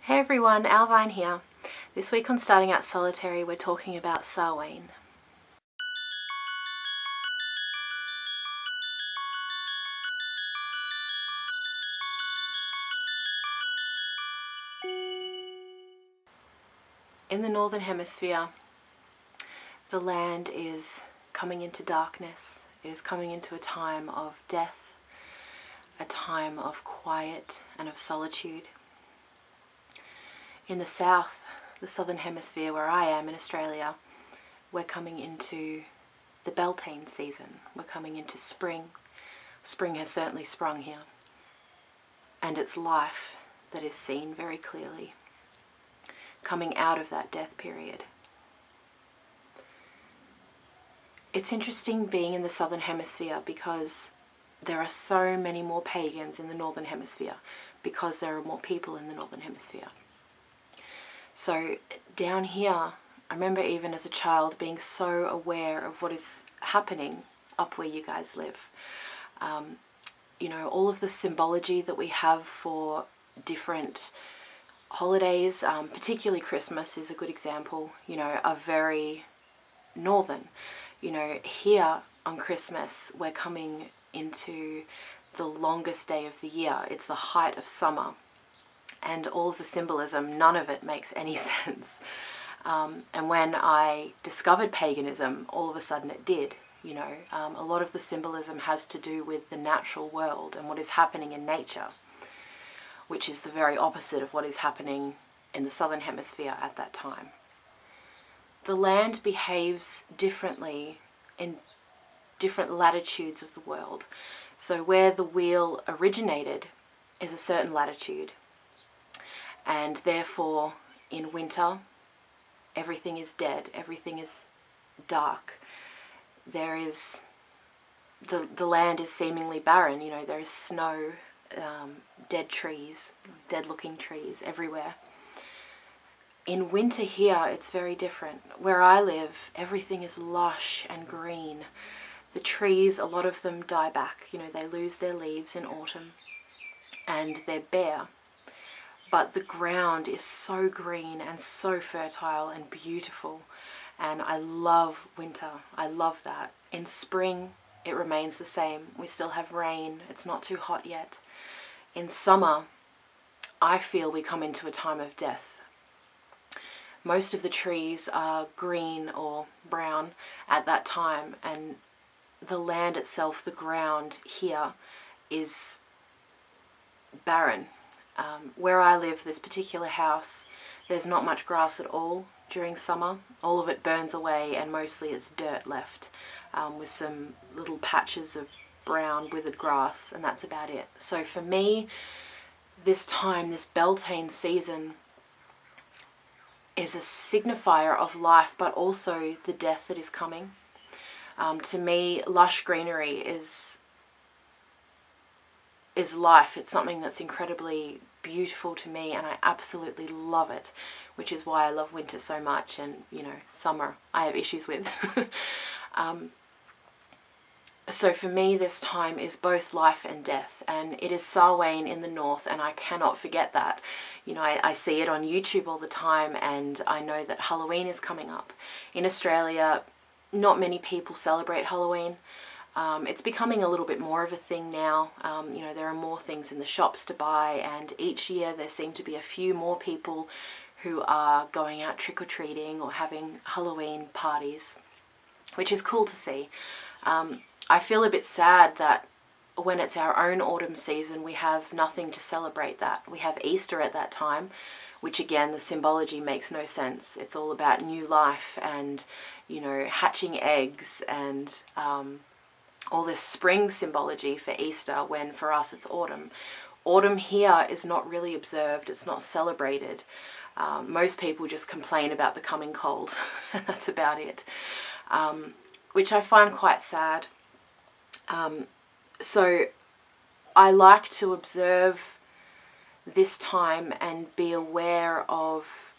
Hey everyone, Owlvine here. This week on Starting Out Solitary we're talking about Samhain. In the Northern Hemisphere, the land is coming into darkness. It is coming into a time of death, a time of quiet and of solitude. In the south, the Southern Hemisphere, where I am in Australia, we're coming into the Beltane season. We're coming into spring. Spring has certainly sprung here. And it's life that is seen very clearly, coming out of that death period. It's interesting being in the Southern Hemisphere because there are so many more pagans in the Northern Hemisphere, because there are more people in the Northern Hemisphere. So down here, I remember even as a child being so aware of what is happening up where you guys live. You know, all of the symbology that we have for different holidays, particularly Christmas is a good example, you know, are very northern. You know, here on Christmas, we're coming into the longest day of the year. It's the height of summer. And all of the symbolism, none of it makes any sense. And when I discovered paganism, all of a sudden it did. You know, a lot of the symbolism has to do with the natural world and what is happening in nature, which is the very opposite of what is happening in the Southern Hemisphere at that time. The land behaves differently in different latitudes of the world. So where the wheel originated is a certain latitude, and therefore in winter everything is dead, everything is dark. There is, the land is seemingly barren, you know, there is snow, dead trees, dead looking trees everywhere. In winter here it's very different. Where I live, everything is lush and green. The trees, a lot of them die back, you know, they lose their leaves in autumn and they're bare. But the ground is so green and so fertile and beautiful. And I love winter. I love that. In spring, it remains the same. We still have rain. It's not too hot yet. In summer, I feel we come into a time of death. Most of the trees are green or brown at that time, and the land itself, the ground here, is barren. Where I live, this particular house, there's not much grass at all during summer. All of it burns away and mostly it's dirt left, with some little patches of brown withered grass, and that's about it. So for me, this time, this Beltane season, is a signifier of life, but also the death that is coming. To me, lush greenery is life. It's something that's incredibly beautiful to me, and I absolutely love it, which is why I love winter so much, and you know, summer I have issues with. So for me, this time is both life and death, and it is Samhain in the north, and I cannot forget that. You know, I see it on YouTube all the time, and I know that Halloween is coming up. In Australia, not many people celebrate Halloween. It's becoming a little bit more of a thing now. You know, there are more things in the shops to buy, and each year there seem to be a few more people who are going out trick-or-treating or having Halloween parties, which is cool to see. I feel a bit sad that when it's our own autumn season, we have nothing to celebrate that. We have Easter at that time, which again, the symbology makes no sense. It's all about new life and, you know, hatching eggs and all this spring symbology for Easter, when for us it's autumn. Autumn here is not really observed, it's not celebrated. Most people just complain about the coming cold, and that's about it, which I find quite sad. So I like to observe this time and be aware of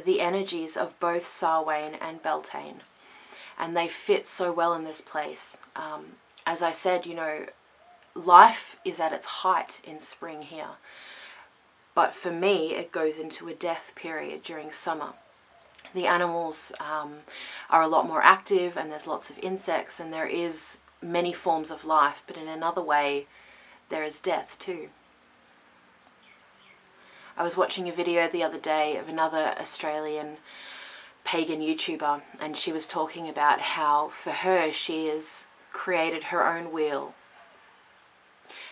the energies of both Samhain and Beltane, and they fit so well in this place. As I said, you know, life is at its height in spring here, But for me, it goes into a death period during summer. The animals are a lot more active, and there's lots of insects, and there is many forms of life, but in another way, there is death too. I was watching a video the other day of another Australian pagan YouTuber, and she was talking about how for her she has created her own wheel,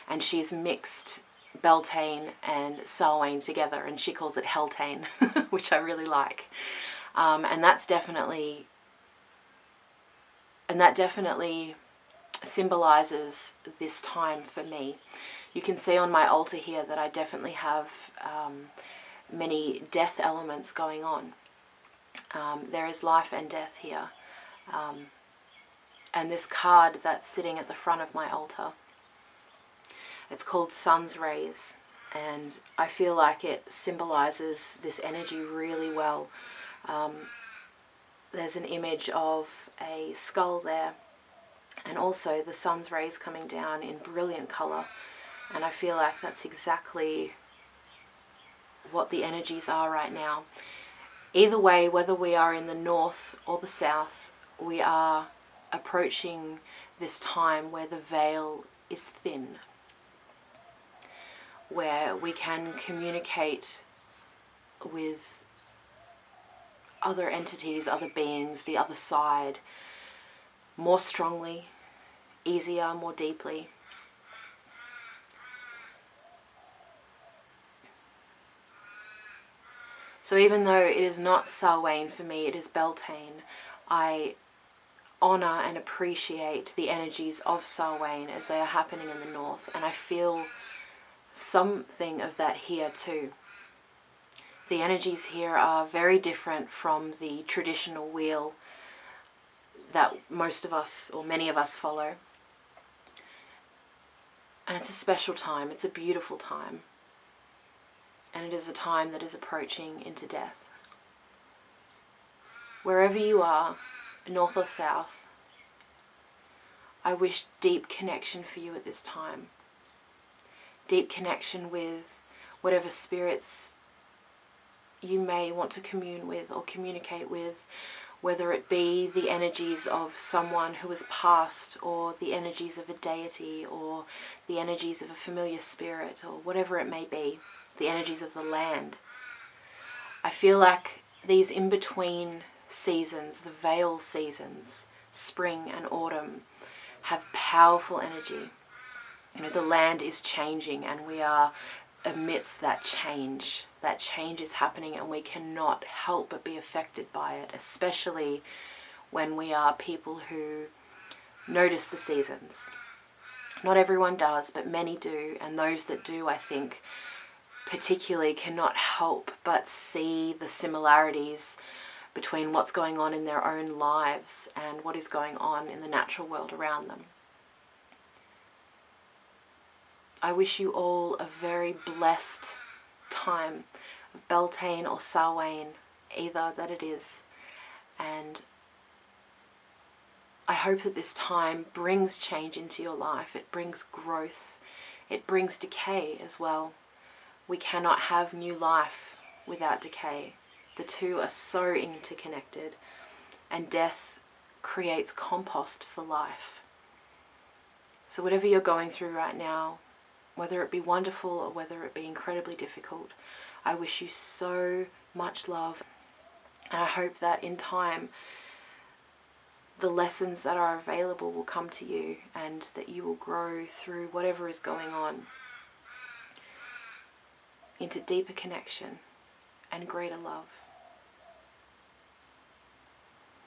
and she's mixed Beltane and Samhain together, and she calls it Helltane, which I really like. And that definitely symbolizes this time for me. You can see on my altar here that I definitely have many death elements going on. There is life and death here. And this card that's sitting at the front of my altar, it's called Sun's Rays, and I feel like it symbolizes this energy really well. There's an image of a skull there, and also the sun's rays coming down in brilliant color, and I feel like that's exactly what the energies are right now. Either way, whether we are in the north or the south, we are approaching this time where the veil is thin, where we can communicate with other entities, other beings, the other side, more strongly, easier, more deeply. So even though it is not Samhain for me, it is Beltane, I honour and appreciate the energies of Samhain as they are happening in the north, and I feel something of that here too. The energies here are very different from the traditional wheel that most of us, or many of us, follow. And it's a special time, it's a beautiful time. And it is a time that is approaching into death. Wherever you are, north or south, I wish deep connection for you at this time. Deep connection with whatever spirits you may want to commune with or communicate with, whether it be the energies of someone who has passed, or the energies of a deity, or the energies of a familiar spirit, or whatever it may be, the energies of the land. I feel like these in-between seasons, the veil seasons, spring and autumn, have powerful energy. You know, the land is changing, and we are amidst that change. That change is happening, and we cannot help but be affected by it, especially when we are people who notice the seasons. Not everyone does, but many do, and those that do, I think, particularly cannot help but see the similarities between what's going on in their own lives and what is going on in the natural world around them. I wish you all a very blessed time of Beltane or Samhain, either that it is, and I hope that this time brings change into your life. It brings growth, it brings decay as well. We cannot have new life without decay. The two are so interconnected, and death creates compost for life. So whatever you're going through right now, whether it be wonderful or whether it be incredibly difficult, I wish you so much love, and I hope that in time the lessons that are available will come to you, and that you will grow through whatever is going on into deeper connection and greater love.